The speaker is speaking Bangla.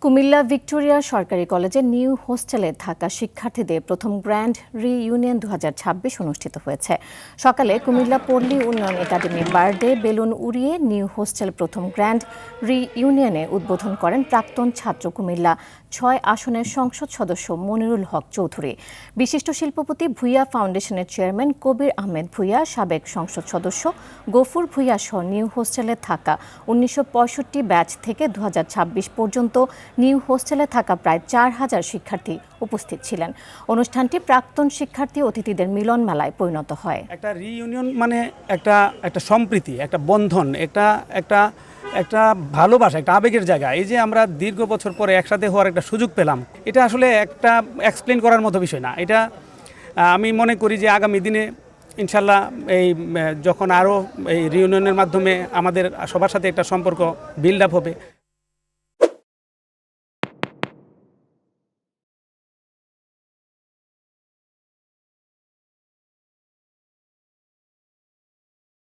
কুমিল্লা ভিক্টোরিয়া সরকারি কলেজের নিউ হোস্টেলে থাকা শিক্ষার্থীদের প্রথম গ্র্যান্ড রিইউনিয়ন 2026 অনুষ্ঠিত হয়েছে। সকালে কুমিল্লা পল্লী উন্নয়ন একাডেমি বার্ডে বেলুন উড়িয়ে নিউ হোস্টেল প্রথম গ্র্যান্ড রিইউনিয়নে উদ্বোধন করেন প্রাক্তন ছাত্র কুমিল্লা 6 আসনের সংসদ সদস্য মনিরুল হক চৌধুরী। বিশিষ্ট শিল্পপতি ভূঁইয়া ফাউন্ডেশনের চেয়ারম্যান কবির আহমেদ ভূঁইয়া, সাবেক সংসদ সদস্য গফুর ভূঁইয়া সহ নিউ হোস্টেলে থাকা 1965 ব্যাচ থেকে 2026 পর্যন্ত নিউ হোস্টেলে থাকা প্রায় 4000 শিক্ষার্থী উপস্থিত ছিলেন। অনুষ্ঠানটি প্রাক্তন শিক্ষার্থী অতিথিদের মিলন মেলায় পরিণত হয়। একটা রিইউনিয়ন মানে একটা সম্প্রীতি, একটা বন্ধন, একটা ভালোবাসা, একটা আবেগের জায়গা। এই যে আমরা দীর্ঘ বছর পরে একসাথে হওয়ার একটা সুযোগ পেলাম, এটা আসলে একটা এক্সপ্লেন করার মতো বিষয় না। এটা আমি মনে করি যে আগামী দিনে ইনশাল্লাহ যখন আরও এই রিইউনিয়নের মাধ্যমে আমাদের সবার সাথে একটা সম্পর্ক বিল্ড আপ হবে।